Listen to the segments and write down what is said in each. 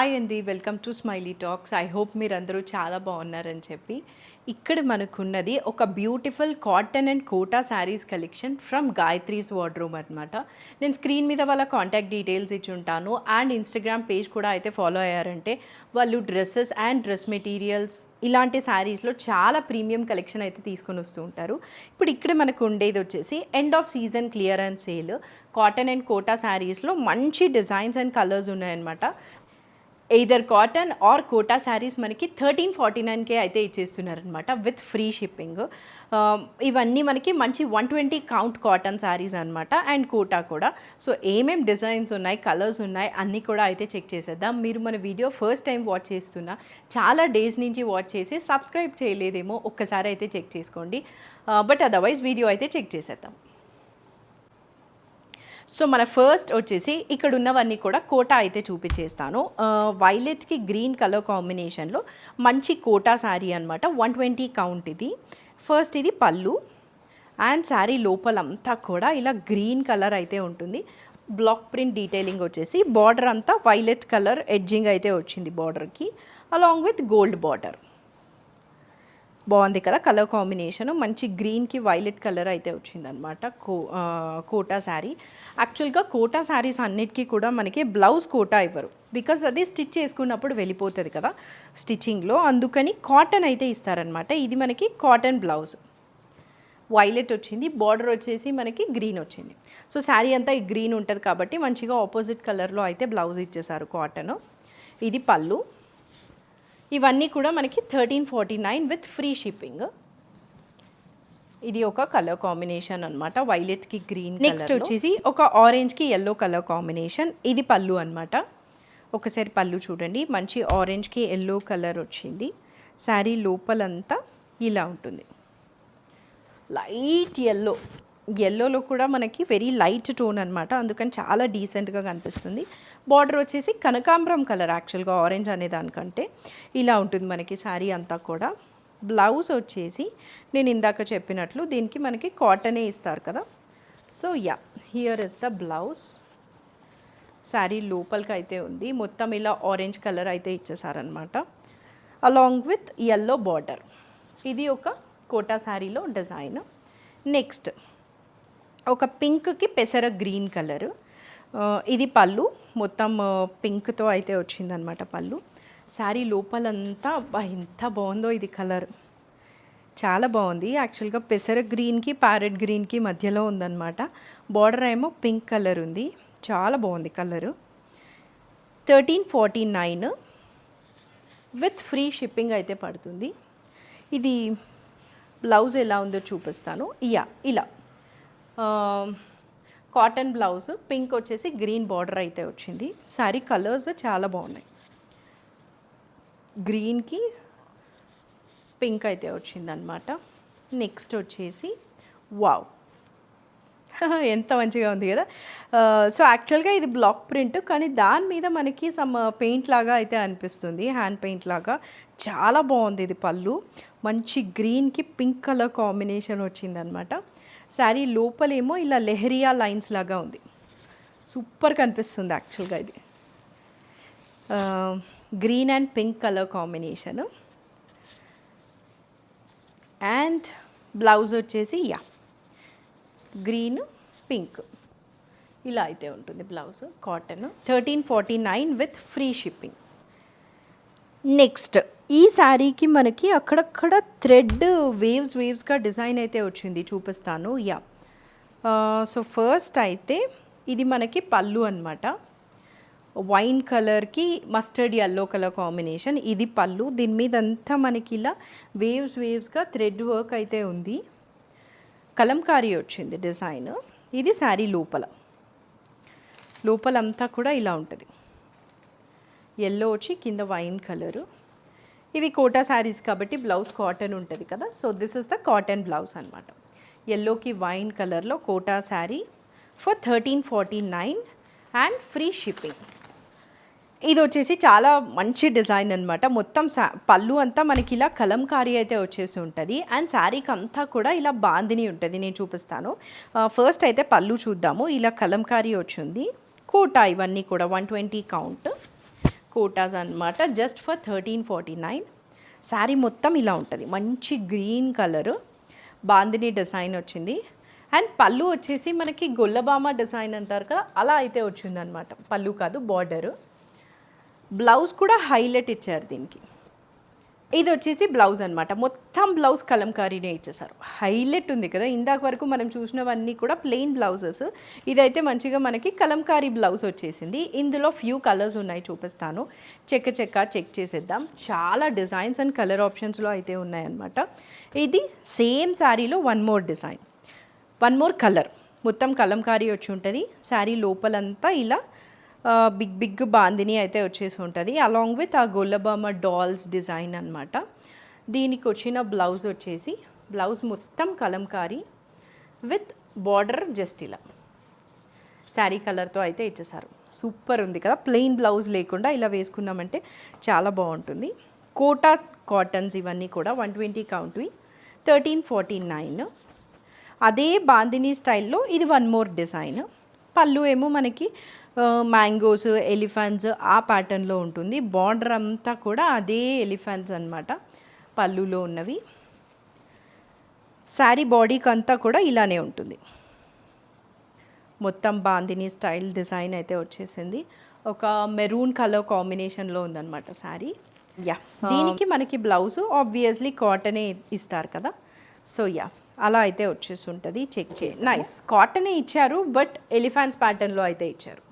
Hi అండి, welcome to smiley talks. I hope మీరందరూ చాలా బాగున్నారని చెప్పి ఇక్కడ మనకున్నది ఒక beautiful cotton and Kota saris collection from Gayatri's wardrobe అనమాట. నేను స్క్రీన్ మీద వాళ్ళ కాంటాక్ట్ డీటెయిల్స్ ఇచ్చి ఉంటాను అండ్ ఇన్స్టాగ్రామ్ పేజ్ కూడా అయితే ఫాలో అయ్యారంటే వాళ్ళు డ్రెస్సెస్ అండ్ డ్రెస్ మెటీరియల్స్ ఇలాంటి శారీస్లో చాలా ప్రీమియం కలెక్షన్ అయితే తీసుకొని వస్తూ ఉంటారు. ఇప్పుడు ఇక్కడ మనకు ఉండేది వచ్చేసి end of season clearance sale cotton and Kota శారీస్లో మంచి డిజైన్స్ అండ్ కలర్స్ ఉన్నాయన్నమాట. Either cotton or Kota saris మనకి 1349కే అయితే ఇచ్చేస్తున్నారనమాట విత్ ఫ్రీ షిప్పింగ్. ఇవన్నీ మనకి మంచి 120 కౌంట్ కాటన్ శారీస్ అనమాట అండ్ కోటా కూడా. సో ఏమేం డిజైన్స్ ఉన్నాయి, కలర్స్ ఉన్నాయి అన్నీ కూడా అయితే చెక్ చేసేద్దాం. మీరు మన వీడియో ఫస్ట్ టైం వాచ్ చేస్తున్నా, చాలా డేస్ నుంచి వాచ్ చేసి సబ్స్క్రైబ్ చేయలేదేమో ఒక్కసారి అయితే చెక్ చేసుకోండి. బట్ అదర్వైజ్ వీడియో అయితే చెక్ చేసేద్దాం. సో మన ఫస్ట్ వచ్చేసి ఇక్కడ ఉన్నవన్నీ కూడా కోటా అయితే చూపించేస్తాను. వైలెట్కి గ్రీన్ కలర్ కాంబినేషన్లో మంచి కోటా శారీ అనమాట. 120 కౌంట్ ఇది. ఫస్ట్ ఇది పళ్ళు అండ్ శారీ లోపలంతా కూడా ఇలా గ్రీన్ కలర్ అయితే ఉంటుంది. బ్లాక్ ప్రింట్ డీటెయిలింగ్ వచ్చేసి బార్డర్ అంతా వైలెట్ కలర్ ఎడ్జింగ్ అయితే వచ్చింది బార్డర్కి, అలాంగ్ విత్ గోల్డ్ బార్డర్. బాగుంది కదా కలర్ కాంబినేషన్, మంచి గ్రీన్కి వైలెట్ కలర్ అయితే వచ్చిందనమాట కోటా శారీ. యాక్చువల్గా కోటా శారీస్ అన్నిటికీ కూడా మనకి బ్లౌజ్ కోటా ఇవ్వరు, బికాజ్ అది స్టిచ్ చేసుకున్నప్పుడు వెళ్ళిపోతుంది కదా స్టిచ్చింగ్లో, అందుకని కాటన్ అయితే ఇస్తారనమాట. ఇది మనకి కాటన్ బ్లౌజ్, వైలెట్ వచ్చింది, బార్డర్ వచ్చేసి మనకి గ్రీన్ వచ్చింది. సో శారీ అంతా ఈ గ్రీన్ ఉంటుంది కాబట్టి మంచిగా ఆపోజిట్ కలర్లో అయితే బ్లౌజ్ ఇచ్చేసారు కాటన్. ఇది పళ్ళు. ఇవన్నీ కూడా మనకి 1349 విత్ ఫ్రీ షిప్పింగ్. ఇది ఒక కలర్ కాంబినేషన్ అనమాట, వైలెట్కి గ్రీన్. నెక్స్ట్ వచ్చేసి ఒక ఆరెంజ్కి ఎల్లో కలర్ కాంబినేషన్. ఇది పళ్ళు అనమాట. ఒకసారి పళ్ళు చూడండి, మంచి ఆరెంజ్కి ఎల్లో కలర్ వచ్చింది. శారీ లోపలంతా ఇలా ఉంటుంది, లైట్ ఎల్లోలో కూడా మనకి వెరీ లైట్ టోన్ అనమాట, అందుకని చాలా డీసెంట్గా కనిపిస్తుంది. బార్డర్ వచ్చేసి కనకాంబరం కలర్, యాక్చువల్గా ఆరెంజ్ అనే దానికంటే ఇలా ఉంటుంది మనకి శారీ అంతా కూడా. బ్లౌజ్ వచ్చేసి నేను ఇందాక చెప్పినట్లు దీనికి మనకి కాటనే ఇస్తారు కదా. So yeah, here is the blouse. Sari లోపలికి అయితే ఉంది, మొత్తం ఇలా ఆరెంజ్ కలర్ అయితే ఇచ్చేసారనమాట, అలాంగ్ విత్ ఎల్లో బార్డర్. ఇది ఒక కోటా శారీలో డిజైన్. నెక్స్ట్ ఒక పింక్కి పెసర గ్రీన్ కలర్. ఇది పళ్ళు, మొత్తం పింక్తో అయితే వచ్చిందనమాట పళ్ళు. శారీ లోపలంతా ఎంత బాగుందో ఇది కలర్, చాలా బాగుంది. యాక్చువల్గా పెసర గ్రీన్కి ప్యారెట్ గ్రీన్కి మధ్యలో ఉందన్నమాట. బార్డర్ ఏమో పింక్ కలర్ ఉంది, చాలా బాగుంది కలరు. 1349 విత్ ఫ్రీ షిప్పింగ్ అయితే పడుతుంది. ఇది బ్లౌజ్ ఎలా ఉందో చూపిస్తాను. ఇలా కాటన్ బ్లౌజ్, పింక్ వచ్చేసి గ్రీన్ బార్డర్ అయితే వచ్చింది. శారీ కలర్స్ చాలా బాగున్నాయి, గ్రీన్కి పింక్ అయితే వచ్చిందనమాట. నెక్స్ట్ వచ్చేసి వావ్ ఎంత మంచిగా ఉంది కదా. సో యాక్చువల్గా ఇది బ్లాక్ ప్రింట్, కానీ దాని మీద మనకి సమ్ పెయింట్ లాగా అయితే అనిపిస్తుంది, హ్యాండ్ పెయింట్ లాగా. చాలా బాగుంది ఇది పళ్ళు, మంచి గ్రీన్కి పింక్ కలర్ కాంబినేషన్ వచ్చిందనమాట. శారీ లోపలేమో ఇలా లెహరియా లైన్స్ లాగా ఉంది, సూపర్ కనిపిస్తుంది యాక్చువల్గా. ఇది green and pink colour combination. And blouse వచ్చేసి గ్రీన్ పింక్ ఇలా అయితే ఉంటుంది blouse. Cotton 1349 with free shipping. Next ఈ శారీకి మనకి అక్కడక్కడ థ్రెడ్ వేవ్స్గా డిజైన్ అయితే వచ్చింది, చూపిస్తాను. సో ఫస్ట్ అయితే ఇది మనకి పళ్ళు అనమాట, వైన్ కలర్కి మస్టర్డ్ ఎల్లో కలర్ కాంబినేషన్. ఇది పళ్ళు, దీని మీద అంతా మనకి ఇలా వేవ్స్గా థ్రెడ్ వర్క్ అయితే ఉంది, కలంకారీ వచ్చింది డిజైన్. ఇది శారీ లోపలంతా కూడా ఇలా ఉంటుంది, ఎల్లో వచ్చి కింద వైన్ కలరు. ఇవి కోటా శారీస్ కాబట్టి బ్లౌజ్ కాటన్ ఉంటుంది కదా. So this is the cotton blouse అనమాట. ఎల్లోకి వైన్ కలర్లో Kota sari for 1349 and free shipping. ఇది వచ్చేసి చాలా మంచి డిజైన్ అనమాట. మొత్తం పళ్ళు అంతా మనకి ఇలా కలంకారీ అయితే వచ్చేసి ఉంటుంది అండ్ శారీకి అంతా కూడా ఇలా బాందిని ఉంటుంది. నేను చూపిస్తాను. ఫస్ట్ అయితే పళ్ళు చూద్దాము. ఇలా కలంకారీ వచ్చింది, కోటా ఇవన్నీ కూడా 120 కౌంట్. కోటాస్ అనమాట, జస్ట్ ఫర్ 1349. శారీ మొత్తం ఇలా ఉంటుంది, మంచి గ్రీన్ కలరు, బాందిని డిజైన్ వచ్చింది. అండ్ పళ్ళు వచ్చేసి మనకి గొల్లబామ డిజైన్ అంటారు కదా, అలా అయితే వచ్చిందనమాట. పళ్ళు కాదు, బార్డరు. బ్లౌజ్ కూడా హైలైట్ ఇచ్చారు దీనికి. ఇది వచ్చేసి బ్లౌజ్ అనమాట, మొత్తం బ్లౌజ్ కలంకారీనే ఇచ్చేసారు. హైలైట్ ఉంది కదా, ఇందాక వరకు మనం చూసినవన్నీ కూడా ప్లెయిన్ బ్లౌజెస్, ఇదైతే మంచిగా మనకి కలంకారీ బ్లౌజ్ వచ్చేసింది. ఇందులో ఫ్యూ కలర్స్ ఉన్నాయి, చూపిస్తాను. చెక్ చేసేద్దాం. చాలా డిజైన్స్ అండ్ కలర్ ఆప్షన్స్లో అయితే ఉన్నాయన్నమాట. ఇది సేమ్ శారీలో వన్ మోర్ కలర్, మొత్తం కలంకారీ వచ్చి ఉంటుంది. శారీ లోపలంతా ఇలా బిగ్ బాందిని అయితే వచ్చేసి ఉంటుంది, అలాంగ్ విత్ ఆ గొల్లబామ డాల్స్ డిజైన్ అనమాట. దీనికి వచ్చిన బ్లౌజ్ వచ్చేసి, బ్లౌజ్ మొత్తం కలంకారీ విత్ బార్డర్ జస్ట్ ఇలా శారీ కలర్తో అయితే ఇచ్చేసారు. సూపర్ ఉంది కదా, ప్లెయిన్ బ్లౌజ్ లేకుండా ఇలా వేసుకున్నామంటే చాలా బాగుంటుంది. కోటా కాటన్స్ ఇవన్నీ కూడా 120 కౌంట్వి, 1349. అదే బాందిని స్టైల్లో ఇది వన్ మోర్ డిజైన్. పళ్ళు ఏమో మనకి మ్యాంగోస్, ఎలిఫెంట్స్ ఆ ప్యాటర్న్లో ఉంటుంది. బార్డర్ అంతా కూడా అదే ఎలిఫెంట్స్ అనమాట పళ్ళులో ఉన్నవి. శారీ బాడీకి అంతా కూడా ఇలానే ఉంటుంది. మొత్తం బాందిని స్టైల్ డిజైన్ అయితే వచ్చేసింది. ఒక మెరూన్ కలర్ కాంబినేషన్లో ఉందన్నమాట శారీ. దీనికి మనకి బ్లౌజ్ ఆబ్వియస్లీ కాటనే ఇస్తారు కదా, సో అలా అయితే వచ్చేసి ఉంటుంది. చెక్ నైస్ కాటనే ఇచ్చారు, బట్ ఎలిఫెంట్స్ ప్యాటర్న్లో అయితే ఇచ్చారు.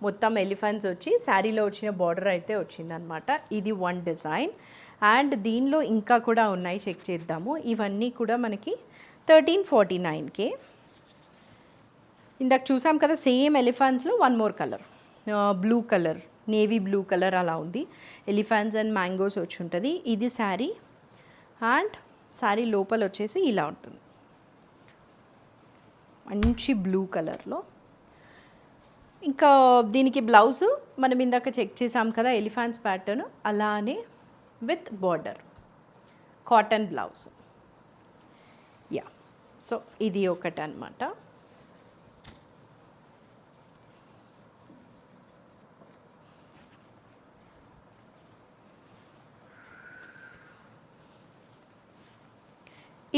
మొత్తం ఎలిఫెంట్స్ వచ్చి శారీలో వచ్చిన బార్డర్ అయితే వచ్చిందనమాట. ఇది వన్ డిజైన్. అండ్ దీనిలో ఇంకా కూడా ఉన్నాయి, చెక్ చేద్దాము. ఇవన్నీ కూడా మనకి 1349కే. ఇందాక చూసాం కదా సేమ్ ఎలిఫెంట్స్లో one more colour, blue colour, navy blue colour అలా ఉంది. ఎలిఫెంట్స్ అండ్ మ్యాంగోస్ వచ్చి ఉంటుంది. ఇది శారీ, అండ్ శారీ లోపల వచ్చేసి ఇలా ఉంటుంది, మంచి బ్లూ కలర్లో. ఇంకా దీనికి బ్లౌజు మనం ఇందాక చెక్ చేసాం కదా ఎలిఫెంట్స్ ప్యాటర్న్, అలానే with border, cotton blouse. So ఇది ఒకటి అనమాట.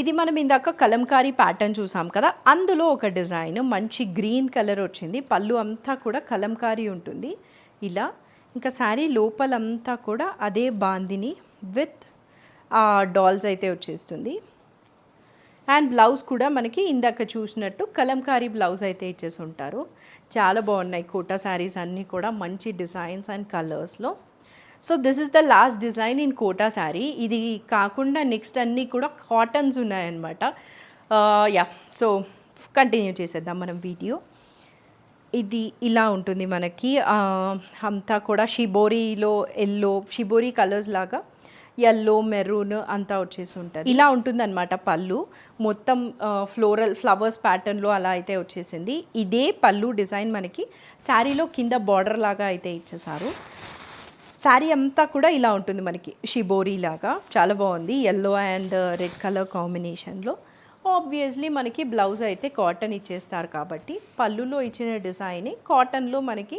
ఇది మనం ఇందాక కలంకారీ ప్యాటర్న్ చూసాం కదా, అందులో ఒక డిజైన్ మంచి గ్రీన్ కలర్ వచ్చింది. పళ్ళు అంతా కూడా కలంకారీ ఉంటుంది ఇలా. ఇంకా శారీ లోపలంతా కూడా అదే బాందిని విత్ డాల్స్ అయితే వచ్చేస్తుంది. అండ్ బ్లౌజ్ కూడా మనకి ఇందాక చూసినట్టు కలంకారీ బ్లౌజ్ అయితే ఇచ్చేసి ఉంటారు. చాలా బాగున్నాయి కోటా శారీస్ అన్నీ కూడా, మంచి డిజైన్స్ అండ్ కలర్స్లో. So this is the last design in Kota sari. ఇది కాకుండా నెక్స్ట్ అన్నీ కూడా కాటన్స్ ఉన్నాయన్నమాట. సో కంటిన్యూ చేసేద్దాం మనం వీడియో. ఇది ఇలా ఉంటుంది మనకి, అంతా కూడా షిబోరీలో ఎల్లో, షిబోరీ కలర్స్ లాగా ఎల్లో, మెరూన్ అంతా వచ్చేసి ఉంటుంది. ఇలా ఉంటుందన్నమాట పళ్ళు, మొత్తం ఫ్లవర్స్ ప్యాటర్న్లో అలా అయితే వచ్చేసింది. ఇదే పళ్ళు డిజైన్ మనకి శారీలో కింద బార్డర్ లాగా అయితే ఇచ్చేసారు. శారీ అంతా కూడా ఇలా ఉంటుంది మనకి షిబోరీ లాగా, చాలా బాగుంది. ఎల్లో అండ్ రెడ్ కలర్ కాంబినేషన్లో. ఆబ్వియస్లీ మనకి బ్లౌజ్ అయితే కాటన్ ఇచ్చేస్తారు కాబట్టి పళ్ళులో ఇచ్చిన డిజైన్ కాటన్లో మనకి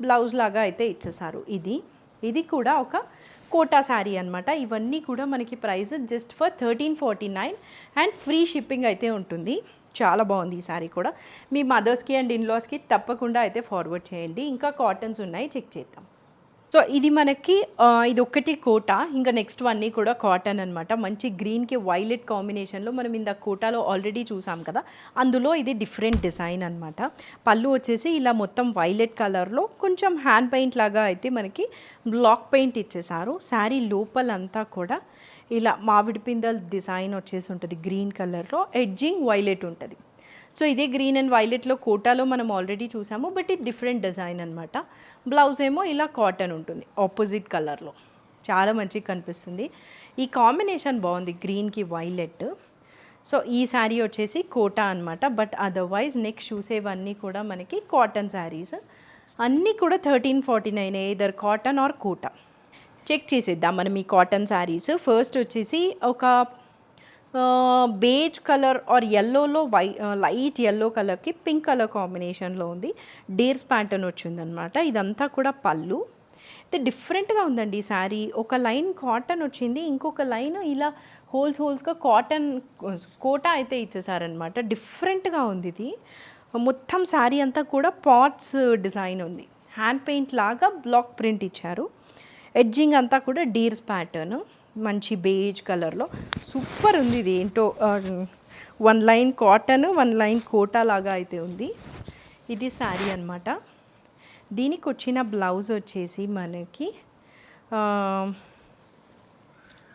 బ్లౌజ్ లాగా అయితే ఇచ్చేసారు. ఇది కూడా ఒక కోటా శారీ అనమాట. ఇవన్నీ కూడా మనకి price just for 1349 and free shipping అయితే ఉంటుంది. చాలా బాగుంది ఈ శారీ కూడా. మీ మదర్స్కి అండ్ ఇన్లాస్కి తప్పకుండా అయితే ఫార్వర్డ్ చేయండి. ఇంకా కాటన్స్ ఉన్నాయి, చెక్ చేద్దాం. సో ఇది మనకి ఇది ఒక్కటి కోటా, ఇంకా నెక్స్ట్ అన్నీ కూడా కాటన్ అనమాట. మంచి గ్రీన్కి వైలెట్ కాంబినేషన్లో మనం ఇందా కోటాలో ఆల్రెడీ చూసాం కదా, అందులో ఇది డిఫరెంట్ డిజైన్ అనమాట. పళ్ళు వచ్చేసి ఇలా మొత్తం వైలెట్ కలర్లో కొంచెం హ్యాండ్ పెయింట్ లాగా అయితే మనకి బ్లాక్ పెయింట్ ఇచ్చేసారు. శారీ లోపలంతా కూడా ఇలా మామిడి పిందల్ డిజైన్ వచ్చేసి ఉంటుంది గ్రీన్ కలర్లో, ఎడ్జింగ్ వైలెట్ ఉంటుంది. సో ఇదే గ్రీన్ అండ్ వైలెట్లో కోటాలో మనం ఆల్రెడీ చూసాము, బట్ ఇది డిఫరెంట్ డిజైన్ అనమాట. బ్లౌజ్ ఏమో ఇలా కాటన్ ఉంటుంది ఆపోజిట్ కలర్లో, చాలా మంచిగా కనిపిస్తుంది. ఈ కాంబినేషన్ బాగుంది గ్రీన్కి వైలెట్. సో ఈ శారీ వచ్చేసి కోటా అనమాట. బట్ అదర్వైజ్ నెక్స్ట్ చూసేవన్నీ కూడా మనకి కాటన్ శారీస్ అన్నీ కూడా 1349, either cotton or Kota. Check చేసేద్దాం మనం ఈ కాటన్ శారీస్. ఫస్ట్ వచ్చేసి ఒక బేజ్ కలర్ ఆర్ ఎల్లోలో లైట్ ఎల్లో కలర్కి పింక్ కలర్ కాంబినేషన్లో ఉంది. డేర్స్ ప్యాటర్న్ వచ్చిందనమాట. ఇదంతా కూడా పళ్ళు, అయితే డిఫరెంట్గా ఉందండి ఈ శారీ. ఒక లైన్ కాటన్ వచ్చింది, ఇంకొక లైన్ ఇలా హోల్స్గా కాటన్ కోటా అయితే ఇచ్చేసారనమాట. డిఫరెంట్గా ఉంది ఇది. మొత్తం శారీ అంతా కూడా పాట్స్ డిజైన్ ఉంది, హ్యాండ్ పెయింట్ లాగా బ్లాక్ ప్రింట్ ఇచ్చారు. ఎడ్జింగ్ అంతా కూడా డీర్స్ ప్యాటర్న్, మంచి బేజ్ కలర్లో సూపర్ ఉంది ఇది. ఏంటో one line cotton, one line Kota లాగా అయితే ఉంది. ఇది శారీ అనమాట. దీనికి వచ్చిన బ్లౌజ్ వచ్చేసి మనకి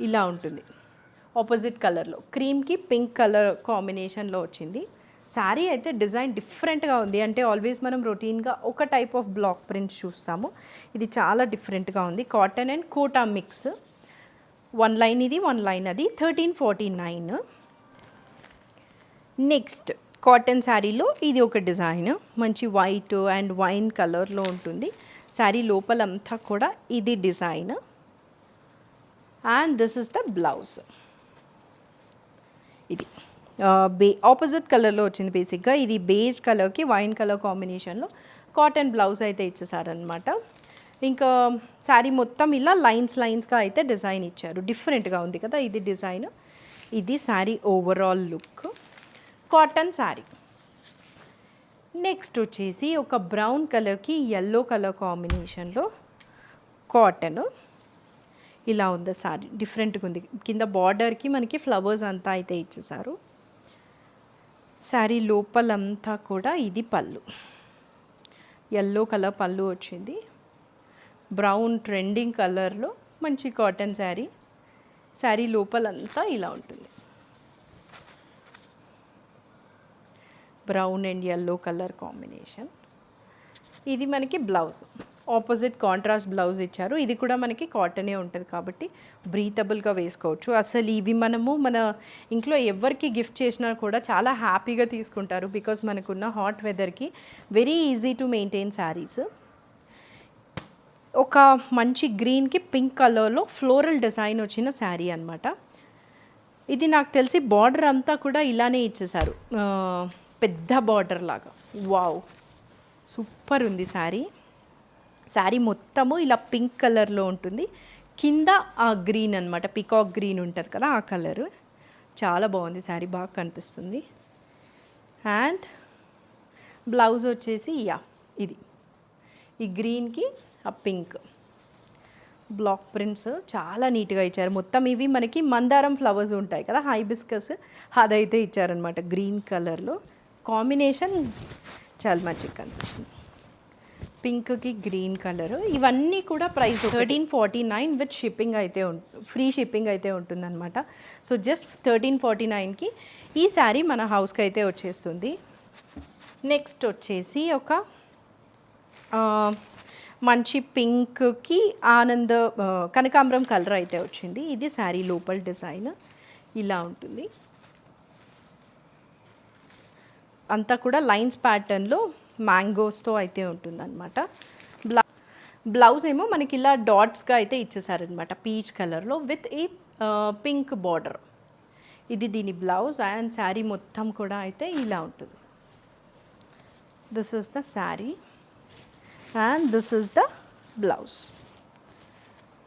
ఇలా ఉంటుంది, ఆపోజిట్ కలర్లో క్రీమ్కి పింక్ కలర్ కాంబినేషన్లో వచ్చింది. శారీ అయితే డిజైన్ డిఫరెంట్గా ఉంది. అంటే ఆల్వేస్ మనం రొటీన్గా ఒక టైప్ ఆఫ్ బ్లాక్ ప్రింట్స్ చూస్తాము, ఇది చాలా డిఫరెంట్గా ఉంది. Cotton and Kota mix, one line ఇది, వన్ లైన్ అది. 1349. నెక్స్ట్ కాటన్ శారీలో ఇది ఒక డిజైన్, మంచి వైట్ అండ్ వైన్ కలర్లో ఉంటుంది. శారీ లోపలంతా కూడా ఇది design. And this is the blouse. ఇది ఆపోజిట్ కలర్లో వచ్చింది బేసిక్గా. ఇది బేజ్ కలర్కి వైన్ కలర్ కాంబినేషన్లో కాటన్ బ్లౌజ్ అయితే ఇచ్చేసారనమాట. ఇంకా శారీ మొత్తం ఇలా లైన్స్గా అయితే డిజైన్ ఇచ్చారు. డిఫరెంట్గా ఉంది కదా ఇది డిజైన్. ఇది sari overall look, cotton sari. Next వచ్చేసి ఒక బ్రౌన్ కలర్కి ఎల్లో కలర్ కాంబినేషన్లో కాటన్, ఇలా ఉంది శారీ. డిఫరెంట్గా ఉంది. కింద బార్డర్కి మనకి ఫ్లవర్స్ అంతా అయితే ఇచ్చేసారు. శారీ లోపలంతా కూడా ఇది పళ్ళు, ఎల్లో కలర్ పళ్ళు వచ్చింది. బ్రౌన్ ట్రెండింగ్ కలర్లో మంచి కాటన్ శారీ. శారీ లోపలంతా ఇలా ఉంటుంది, brown and yellow colour combination. ఇది మనకి బ్లౌజ్, ఆపోజిట్ కాంట్రాస్ట్ బ్లౌజ్ ఇచ్చారు. ఇది కూడా మనకి కాటనే ఉంటుంది కాబట్టి బ్రీతబుల్గా వేసుకోవచ్చు. అసలు ఇవి మనము మన ఇంట్లో ఎవరికి గిఫ్ట్ చేసినా కూడా చాలా హ్యాపీగా తీసుకుంటారు. బికాజ్ మనకున్న హాట్ వెదర్కి very easy to maintain saris. ఒక మంచి గ్రీన్కి పింక్ కలర్లో ఫ్లోరల్ డిజైన్ వచ్చిన శారీ అనమాట. ఇది నాకు తెలిసి బార్డర్ అంతా కూడా ఇలానే ఇచ్చేసారు, పెద్ద బార్డర్ లాగా. వావ్, సూపర్ ఉంది శారీ. శారీ మొత్తము ఇలా పింక్ కలర్లో ఉంటుంది, కింద ఆ గ్రీన్ అనమాట, పికాక్ గ్రీన్ ఉంటుంది కదా ఆ కలర్. చాలా బాగుంది శారీ, బాగా కనిపిస్తుంది. అండ్ బ్లౌజ్ వచ్చేసి ఇది ఈ గ్రీన్కి ఆ పింక్ బ్లాక్ ప్రింట్స్ చాలా నీట్గా ఇచ్చారు. మొత్తం ఇవి మనకి మందారం ఫ్లవర్స్ ఉంటాయి కదా, హైబిస్కస్, అదైతే ఇచ్చారనమాట గ్రీన్ కలర్లో. కాంబినేషన్ చాలా మంచిగా కనిపిస్తుంది, పింక్కి గ్రీన్ కలర్. ఇవన్నీ కూడా ప్రైస్ 1349 విత్ షిప్పింగ్ అయితే ఫ్రీ షిప్పింగ్ అయితే ఉంటుందన్నమాట. సో జస్ట్ 1349కి ఈ శారీ మన హౌస్కి అయితే వచ్చేస్తుంది. నెక్స్ట్ వచ్చేసి ఒక మంచి పింక్కి ఆనంద కనకాంబరం కలర్ అయితే వచ్చింది. ఇది శారీ లోపల డిజైన్ ఇలా ఉంటుంది. అంతా కూడా లైన్స్ ప్యాటర్న్లో మ్యాంగోస్తో అయితే ఉంటుందన్నమాట. బ్లౌజ్ ఏమో మనకి ఇలా డాట్స్గా అయితే ఇచ్చేసారనమాట, పీచ్ కలర్లో విత్ ఏ పింక్ బార్డర్. ఇది దీని బ్లౌజ్. అండ్ శారీ మొత్తం కూడా అయితే ఇలా ఉంటుంది. This is the sari and this is the blouse.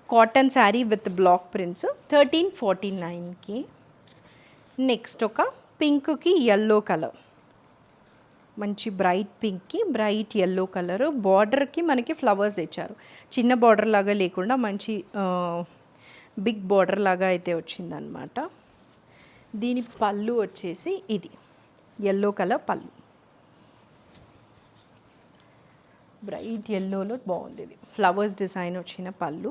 Cotton sari with black prints 1349కి. నెక్స్ట్ ఒక పింక్కి ఎల్లో కలర్, మంచి బ్రైట్ పింక్కి బ్రైట్ ఎల్లో కలర్. బార్డర్కి మనకి ఫ్లవర్స్ ఇచ్చారు, చిన్న బార్డర్ లాగా లేకుండా మంచి బిగ్ బార్డర్ లాగా అయితే వచ్చిందనమాట. దీని పళ్ళు వచ్చేసి ఇది ఎల్లో కలర్ పళ్ళు, బ్రైట్ ఎల్లోలో బాగుంది. ఇది ఫ్లవర్స్ డిజైన్ వచ్చిన పళ్ళు.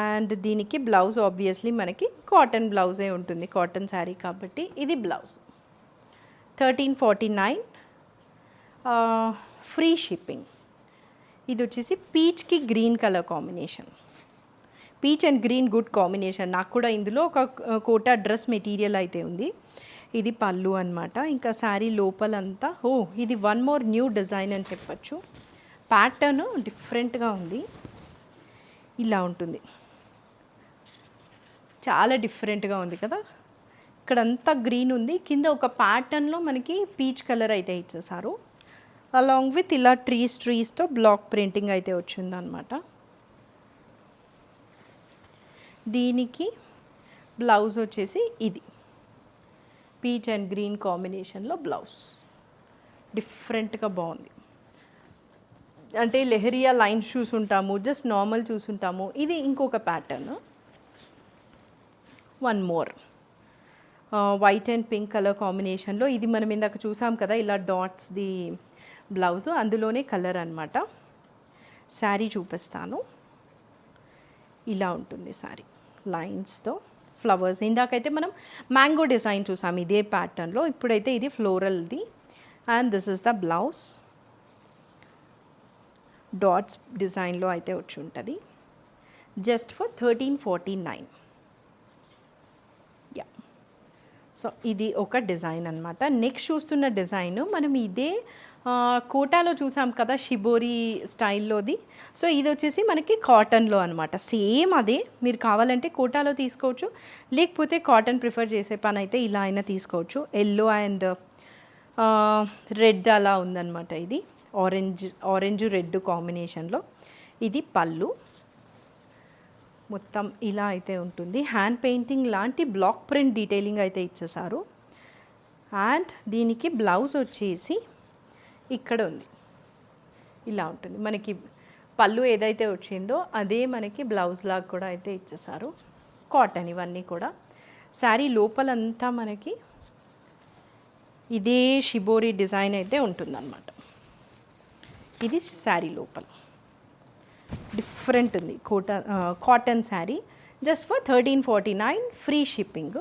అండ్ దీనికి బ్లౌజ్ ఆబ్వియస్లీ మనకి కాటన్ బ్లౌజే ఉంటుంది, కాటన్ శారీ కాబట్టి. ఇది బ్లౌజ్ 1349 ఫ్రీ షిప్పింగ్. ఇది వచ్చేసి పీచ్కి green colour combination, peach and green good combination. నాకు కూడా ఇందులో ఒక కోటా డ్రెస్ మెటీరియల్ అయితే ఉంది. ఇది పళ్ళు అనమాట. ఇంకా శారీ లోపలంతా ఇది వన్ మోర్ న్యూ డిజైన్ అని చెప్పచ్చు. ప్యాటర్న్ డిఫరెంట్గా ఉంది, ఇలా ఉంటుంది, చాలా డిఫరెంట్గా ఉంది కదా. ఇక్కడంతా గ్రీన్ ఉంది, కింద ఒక ప్యాటర్న్లో మనకి పీచ్ కలర్ అయితే ఇచ్చేసారు. అలాంగ్ విత్ ఇలా ట్రీస్తో బ్లాక్ ప్రింటింగ్ అయితే వచ్చిందనమాట. దీనికి బ్లౌజ్ వచ్చేసి ఇది పీచ్ అండ్ గ్రీన్ కాంబినేషన్లో బ్లౌజ్ డిఫరెంట్గా బాగుంది. అంటే లెహరియా లైన్స్ చూసుంటాము, జస్ట్ నార్మల్ చూసుంటాము. ఇది ఇంకొక pattern. One more white and pink colour కాంబినేషన్లో, ఇది మనం ఇందాక చూసాం కదా ఇలా డాట్స్ది బ్లౌజ్, అందులోనే కలర్ అనమాట. శారీ చూపిస్తాను. ఇలా ఉంటుంది శారీ లైన్స్తో ఫ్లవర్స్. ఇందాకైతే మనం మ్యాంగో డిజైన్ చూసాం ఇదే ప్యాటర్న్లో, ఇప్పుడైతే ఇది ఫ్లోరల్ది. And this is the blouse, dots డిజైన్లో అయితే వచ్చి ఉంటుంది. Just for 1349. యా, సో ఇది ఒక డిజైన్ అనమాట. నెక్స్ట్ చూస్తున్న డిజైన్ మనం ఇదే కోటాలో చూసాం కదా షిబోరి స్టైల్లోది. సో ఇది వచ్చేసి మనకి కాటన్లో అనమాట. సేమ్ అదే, మీరు కావాలంటే కోటాలో తీసుకోవచ్చు, లేకపోతే కాటన్ ప్రిఫర్ చేసే పని అయితే ఇలా అయినా తీసుకోవచ్చు. ఎల్లో అండ్ రెడ్ అలా ఉందన్నమాట. ఇది ఆరెంజ్ రెడ్ కాంబినేషన్లో. ఇది పళ్ళు, మొత్తం ఇలా అయితే ఉంటుంది. హ్యాండ్ పెయింటింగ్ లాంటి బ్లాక్ ప్రింట్ డీటెయిలింగ్ అయితే ఇచ్చేసారు. అండ్ దీనికి బ్లౌజ్ వచ్చేసి ఇక్కడ ఉంది, ఇలా ఉంటుంది. మనకి పళ్ళు ఏదైతే వచ్చిందో అదే మనకి బ్లౌజ్ లాగా కూడా అయితే ఇచ్చేసారు. కాటన్ ఇవన్నీ కూడా. శారీ లోపలంతా మనకి ఇదే షిబోరి డిజైన్ అయితే ఉంటుందన్నమాట. ఇది శారీ లోపల డిఫరెంట్ ఉంది. Cotton sari just for 1349, free shipping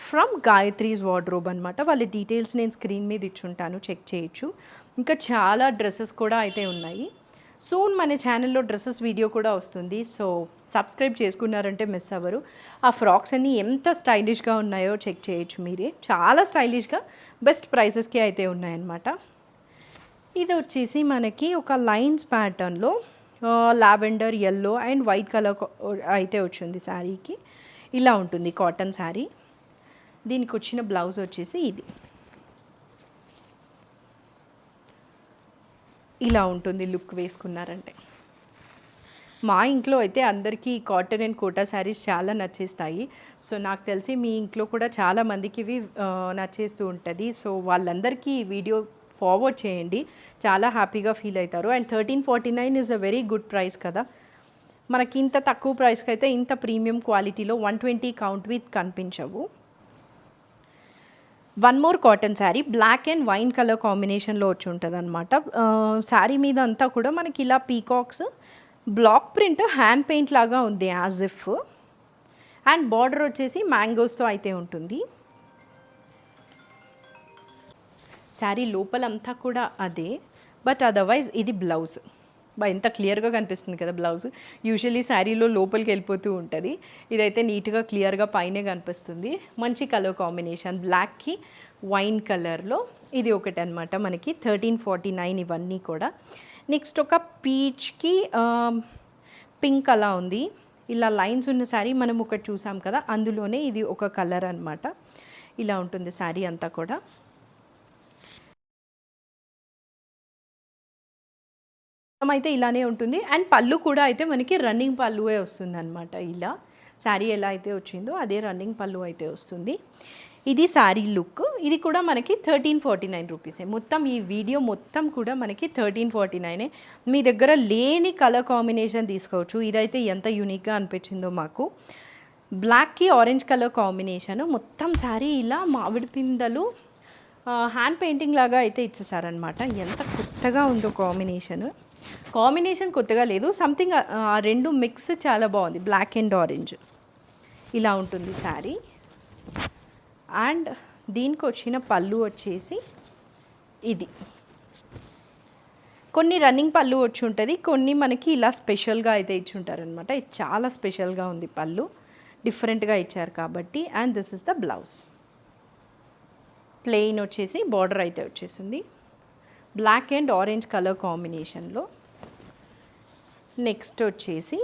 from Gayatri's wardrobe అనమాట. వాళ్ళ డీటెయిల్స్ నేను స్క్రీన్ మీద ఇచ్చుంటాను, చెక్ చేయొచ్చు. ఇంకా చాలా డ్రెస్సెస్ కూడా అయితే ఉన్నాయి. సూన్ మన ఛానల్లో డ్రెస్సెస్ వీడియో కూడా వస్తుంది, సో సబ్స్క్రైబ్ చేసుకున్నారంటే మిస్ అవ్వరు. ఆ ఫ్రాక్స్ అన్నీ ఎంత స్టైలిష్గా ఉన్నాయో చెక్ చేయొచ్చు మీరే. చాలా స్టైలిష్గా బెస్ట్ ప్రైసెస్కి అయితే ఉన్నాయన్నమాట. ఇది వచ్చేసి మనకి ఒక లైన్స్ ప్యాటర్న్లో lavender, yellow and white colour అయితే వచ్చింది శారీకి. ఇలా ఉంటుంది కాటన్ శారీ. దీనికి వచ్చిన బ్లౌజ్ వచ్చేసి ఇది ఇలా ఉంటుంది. లుక్ వేసుకున్నారంటే మా ఇంట్లో అయితే అందరికీ కాటన్ అండ్ కోటా శారీస్ చాలా నచ్చేస్తాయి. సో నాకు తెలిసి మీ ఇంట్లో కూడా చాలా మందికి ఇవి నచ్చేస్తూ ఉంటుంది. సో వాళ్ళందరికీ వీడియో ఫార్వర్డ్ చేయండి, చాలా హ్యాపీగా ఫీల్ అవుతారు. And 1349 is a very good price కదా. మనకి ఇంత తక్కువ ప్రైస్కి అయితే ఇంత ప్రీమియం క్వాలిటీలో 120 కౌంట్ విత్ కనిపించవు. One more cotton sari, black and wine colour కాంబినేషన్లో వచ్చి ఉంటుంది అనమాట. శారీ మీద అంతా కూడా మనకి ఇలా peacocks block print hand paint లాగా ఉంది యాజ్ ఇఫ్. అండ్ బార్డర్ వచ్చేసి మ్యాంగోస్తో అయితే ఉంటుంది. శారీ లోపలంతా కూడా అదే, బట్ అదర్వైజ్ ఇది బ్లౌజ్. ఎంత క్లియర్గా కనిపిస్తుంది కదా బ్లౌజ్. యూజువల్లీ శారీలో లోపలికి వెళ్ళిపోతూ ఉంటుంది, ఇదైతే నీట్గా క్లియర్గా పైనే కనిపిస్తుంది. మంచి కలర్ కాంబినేషన్, బ్లాక్కి వైన్ కలర్లో. ఇది ఒకటి అనమాట మనకి 1349 ఇవన్నీ కూడా. నెక్స్ట్ ఒక పీచ్కి పింక్ అలా ఉంది, ఇలా లైన్స్ ఉన్న శారీ మనం ఒకటి చూసాం కదా, అందులోనే ఇది ఒక కలర్ అనమాట. ఇలా ఉంటుంది శారీ అంతా కూడా. అయితే ఇలానే ఉంటుంది. అండ్ పళ్ళు కూడా అయితే మనకి రన్నింగ్ పళ్ళువే వస్తుంది అనమాట. ఇలా శారీ ఎలా అయితే వచ్చిందో అదే రన్నింగ్ పళ్ళు అయితే వస్తుంది. ఇది శారీ లుక్. ఇది కూడా మనకి 1349 రూపీసే. మొత్తం ఈ వీడియో మొత్తం కూడా మనకి 1349. మీ దగ్గర లేని కలర్ కాంబినేషన్ తీసుకోవచ్చు. ఇదైతే ఎంత యూనిక్గా అనిపించిందో మాకు. బ్లాక్కి ఆరెంజ్ కలర్ కాంబినేషన్, మొత్తం శారీ ఇలా మామిడి పిందలు హ్యాండ్ పెయింటింగ్ లాగా అయితే ఇచ్చేసారనమాట. ఎంత కొత్తగా ఉందో కాంబినేషన్ కొత్తగా లేదు, సంథింగ్ రెండు మిక్స్ చాలా బాగుంది. బ్లాక్ అండ్ ఆరెంజ్ ఇలా ఉంటుంది శారీ. అండ్ దీనికి వచ్చిన పళ్ళు వచ్చేసి ఇది. కొన్ని రన్నింగ్ పళ్ళు వచ్చి ఉంటుంది, కొన్ని మనకి ఇలా స్పెషల్గా అయితే ఇచ్చి ఉంటారనమాట. ఇది చాలా స్పెషల్గా ఉంది పళ్ళు, డిఫరెంట్గా ఇచ్చారు కాబట్టి. And this is the blouse. Plain వచ్చేసి బార్డర్ అయితే వచ్చేసింది బ్లాక్ అండ్ ఆరెంజ్ కలర్ కాంబినేషన్లో. నెక్స్ట్ వచ్చేసి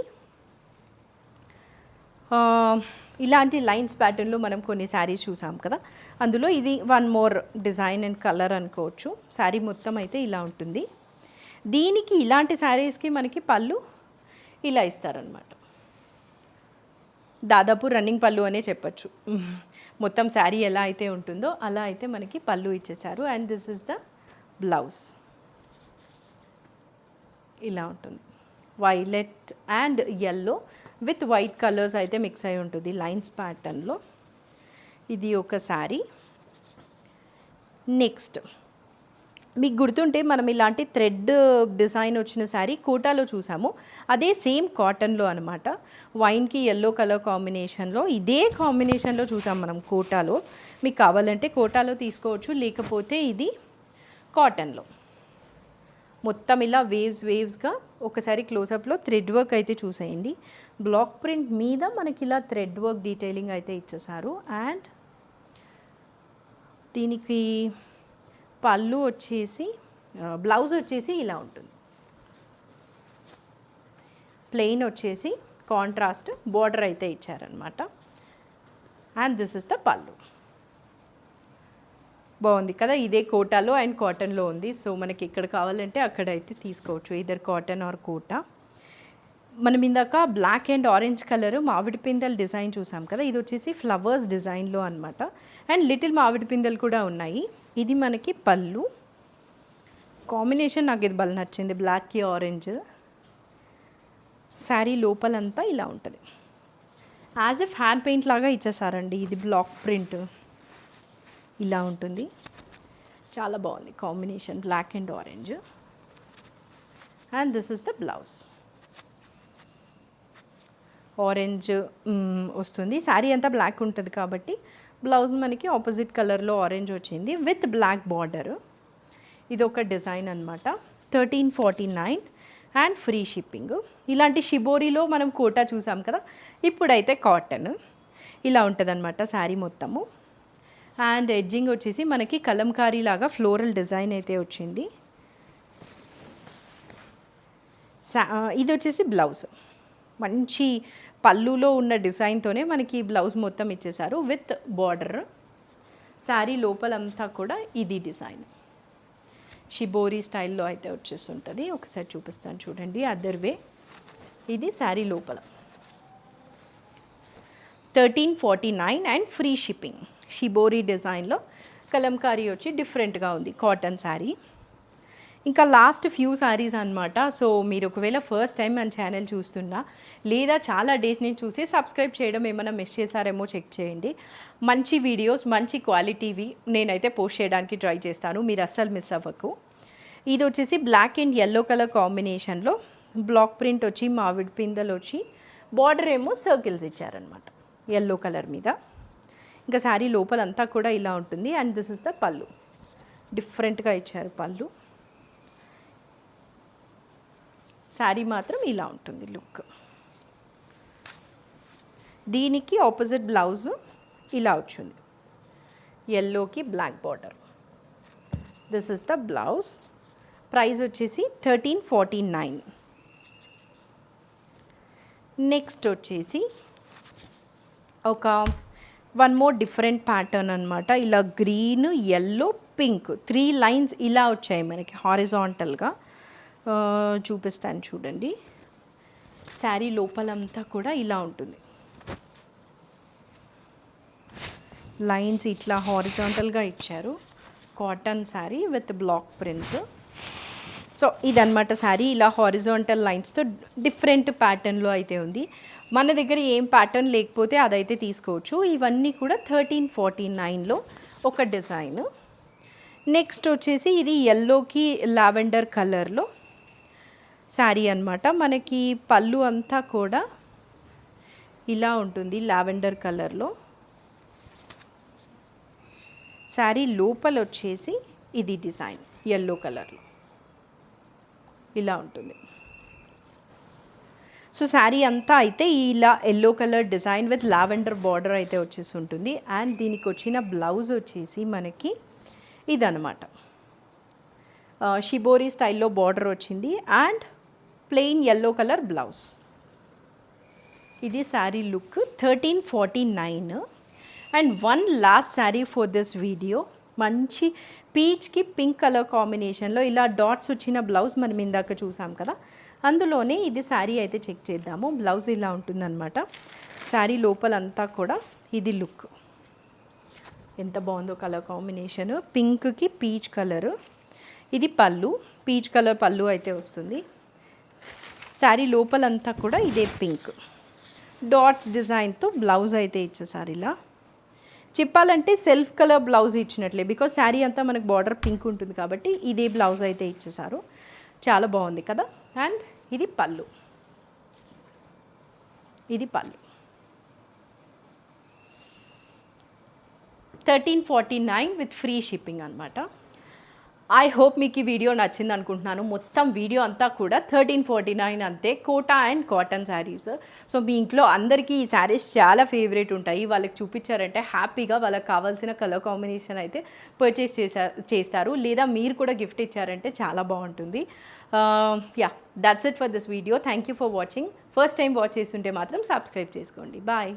ఇలాంటి లైన్స్ ప్యాటర్న్లో మనం కొన్ని శారీస్ చూసాం కదా, అందులో ఇది one more design and colour అనుకోవచ్చు. శారీ మొత్తం అయితే ఇలా ఉంటుంది. దీనికి ఇలాంటి శారీస్కి మనకి పళ్ళు ఇలా ఇస్తారనమాట. దాదాపు రన్నింగ్ పళ్ళు అనే చెప్పచ్చు. మొత్తం శారీ ఎలా అయితే ఉంటుందో అలా అయితే మనకి పళ్ళు ఇచ్చేసారు. And this is the blouse. ఇలా ఉంటుంది. Violet and yellow with white colours అయితే మిక్స్ అయి ఉంటుంది లైన్స్ ప్యాటర్న్లో. ఇది ఒక శారీ. నెక్స్ట్ మీకు గుర్తుంటే మనం ఇలాంటి థ్రెడ్ డిజైన్ వచ్చిన శారీ కోటాలో చూసాము. అదే సేమ్ కాటన్లో అనమాట. వైన్కి ఎల్లో కలర్ కాంబినేషన్లో, ఇదే కాంబినేషన్లో చూసాం మనం కోటాలో. మీకు కావాలంటే కోటాలో తీసుకోవచ్చు, లేకపోతే ఇది కాటన్లో. మొత్తం ఇలా వేవ్స్గా ఒకసారి క్లోజప్లో థ్రెడ్ వర్క్ అయితే చూసేయండి. బ్లాక్ ప్రింట్ మీద మనకి ఇలా థ్రెడ్ వర్క్ డీటెయిలింగ్ అయితే ఇచ్చేసారు. అండ్ దీనికి పళ్ళు వచ్చేసి, బ్లౌజ్ వచ్చేసి ఇలా ఉంటుంది. ప్లెయిన్ వచ్చేసి కాంట్రాస్ట్ బార్డర్ అయితే ఇచ్చారనమాట. అండ్ దిస్ ఇస్ ద పళ్ళు. బాగుంది కదా, ఇదే కోటాలో అండ్ కాటన్లో ఉంది. సో మనకి ఎక్కడ కావాలంటే అక్కడ అయితే తీసుకోవచ్చు, ఇదర్ కాటన్ ఆర్ కోటా. మనం ఇందాక బ్లాక్ అండ్ ఆరెంజ్ కలర్ మామిడి పిందెల డిజైన్ చూసాం కదా, ఇది వచ్చేసి ఫ్లవర్స్ డిజైన్లో అనమాట. అండ్ లిటిల్ మామిడి పిందెలు కూడా ఉన్నాయి. ఇది మనకి పళ్ళు. కాంబినేషన్ నాకు ఇది బాగా నచ్చింది, బ్లాక్కి ఆరెంజ్. శారీ లోపలంతా ఇలా ఉంటుంది. యాజ్ ఎఫ్ హ్యాండ్ పెయింట్ లాగా ఇచ్చేసారండి. ఇది బ్లాక్ ప్రింట్ ఇలా ఉంటుంది. చాలా బాగుంది combination, black and orange. And this is the blouse. Orange వస్తుంది. శారీ అంతా బ్లాక్ ఉంటుంది కాబట్టి బ్లౌజ్ మనకి ఆపోజిట్ కలర్లో ఆరెంజ్ వచ్చింది విత్ బ్లాక్ బార్డర్. ఇది ఒక డిజైన్ అనమాట. 1349 అండ్ ఫ్రీ షిప్పింగ్. ఇలాంటి షిబోరిలో మనం కోటా చూసాం కదా, ఇప్పుడైతే కాటన్. ఇలా ఉంటుంది అనమాట శారీ మొత్తము. అండ్ ఎడ్జింగ్ వచ్చేసి మనకి కలంకారీ లాగా ఫ్లోరల్ డిజైన్ అయితే వచ్చింది. ఇది వచ్చేసి బ్లౌజ్. మంచి పళ్ళులో ఉన్న డిజైన్తోనే మనకి బ్లౌజ్ మొత్తం ఇచ్చేసారు విత్ బార్డర్. శారీ లోపలంతా కూడా ఇది డిజైన్ షిబోరి స్టైల్లో అయితే వచ్చేస్తుంటుంది. ఒకసారి చూపిస్తాను చూడండి అదర్ వే. ఇది శారీ లోపల 1349 అండ్ ఫ్రీ షిప్పింగ్. షిబోరి డిజైన్లో కలంకారీ వచ్చి డిఫరెంట్గా ఉంది కాటన్ శారీ. ఇంకా లాస్ట్ ఫ్యూ శారీస్ అనమాట. సో మీరు ఒకవేళ ఫస్ట్ టైం మన ఛానల్ చూస్తున్నా, లేదా చాలా డేస్ నుంచి చూసి సబ్స్క్రైబ్ చేయడం ఏమైనా మిస్ చేశారేమో చెక్ చేయండి. మంచి వీడియోస్, మంచి క్వాలిటీవి నేనైతే పోస్ట్ చేయడానికి ట్రై చేస్తాను, మీరు అస్సలు మిస్ అవ్వకు. ఇది వచ్చేసి బ్లాక్ అండ్ ఎల్లో కలర్ కాంబినేషన్లో బ్లాక్ ప్రింట్ వచ్చి మామిడి పిందెలు వచ్చి బార్డర్ ఏమో సర్కిల్స్ ఇచ్చారనమాట ఎల్లో కలర్ మీద. ఇంకా శారీ లోపలంతా కూడా ఇలా ఉంటుంది. అండ్ దిస్ ఇస్ ద పళ్ళు. డిఫరెంట్గా ఇచ్చారు పళ్ళు. శారీ మాత్రం ఇలా ఉంటుంది లుక్. దీనికి ఆపోజిట్ బ్లౌజ్ ఇలా వచ్చింది, ఎల్లోకి black border. This is the blouse. Price వచ్చేసి 1349. నెక్స్ట్ వచ్చేసి ఒక వన్ మోర్ డిఫరెంట్ ప్యాటర్న్ అనమాట. ఇలా గ్రీన్, ఎల్లో, పింక్ 3 లైన్స్ ఇలా వచ్చాయి మనకి హారిజాంటల్గా. చూపిస్తాను చూడండి. శారీ లోపలంతా కూడా ఇలా ఉంటుంది. లైన్స్ ఇట్లా హారిజాంటల్గా ఇచ్చారు. Cotton sari with black prints. So ఇదన్నమాట శారీ. ఇలా హారిజాంటల్ లైన్స్తో డిఫరెంట్ ప్యాటర్న్లో అయితే ఉంది. మన దగ్గర ఏం ప్యాటర్న్ లేకపోతే అదైతే తీసుకోవచ్చు. ఇవన్నీ కూడా 1349లో ఒక డిజైన్. నెక్స్ట్ వచ్చేసి ఇది ఎల్లోకి లావెండర్ కలర్లో శారీ అనమాట. మనకి పళ్ళు అంతా కూడా ఇలా ఉంటుంది లావెండర్ కలర్లో. శారీ లోపల వచ్చేసి ఇది డిజైన్ ఎల్లో కలర్లో ఇలా ఉంటుంది. సో శారీ అంతా అయితే ఇలా yellow colour design with lavender border అయితే వచ్చేసి ఉంటుంది. అండ్ దీనికి వచ్చిన బ్లౌజ్ వచ్చేసి మనకి ఇదనమాట, షిబోరి స్టైల్లో బార్డర్ వచ్చింది and plain yellow colour blouse. ఇది sari look 1349. And one last sari for this video. మంచి పీచ్కి పింక్ కలర్ కాంబినేషన్లో ఇలా డాట్స్ వచ్చిన బ్లౌజ్ మనం ఇందాక చూసాం కదా, అందులోనే ఇది శారీ అయితే చెక్ చేద్దాము. బ్లౌజ్ ఇలా ఉంటుందన్నమాట. శారీ లోపలంతా కూడా ఇది లుక్. ఎంత బాగుందో కలర్ కాంబినేషన్, పింక్కి పీచ్ కలరు. ఇది పళ్ళు, పీచ్ కలర్ పళ్ళు అయితే వస్తుంది. శారీ లోపలంతా కూడా ఇదే పింక్ డాట్స్ డిజైన్తో బ్లౌజ్ అయితే ఇచ్చేసారు. ఇలా చెప్పాలంటే సెల్ఫ్ కలర్ బ్లౌజ్ ఇచ్చినట్లే, బికాజ్ శారీ అంతా మనకు బార్డర్ పింక్ ఉంటుంది కాబట్టి ఇదే బ్లౌజ్ అయితే ఇచ్చేసారు. చాలా బాగుంది కదా. అండ్ ఇది పళ్ళు, ఇది పళ్ళు. 1349 విత్ ఫ్రీ షిప్పింగ్ అనమాట. ఐ హోప్ మీకు ఈ వీడియో నచ్చింది అనుకుంటున్నాను. మొత్తం వీడియో అంతా కూడా 1349 అంతే, Kota and cotton saris. So మీ ఇంట్లో అందరికీ ఈ శారీస్ చాలా ఫేవరెట్ ఉంటాయి. వాళ్ళకి చూపించారంటే హ్యాపీగా వాళ్ళకి కావాల్సిన కలర్ కాంబినేషన్ అయితే పర్చేస్ చేస్తారు, లేదా మీరు కూడా గిఫ్ట్ ఇచ్చారంటే చాలా బాగుంటుంది. Yeah, that's it for this video. Thank you for watching. First time watch చేస్తుంటే మాత్రం సబ్స్క్రైబ్ చేసుకోండి. బాయ్.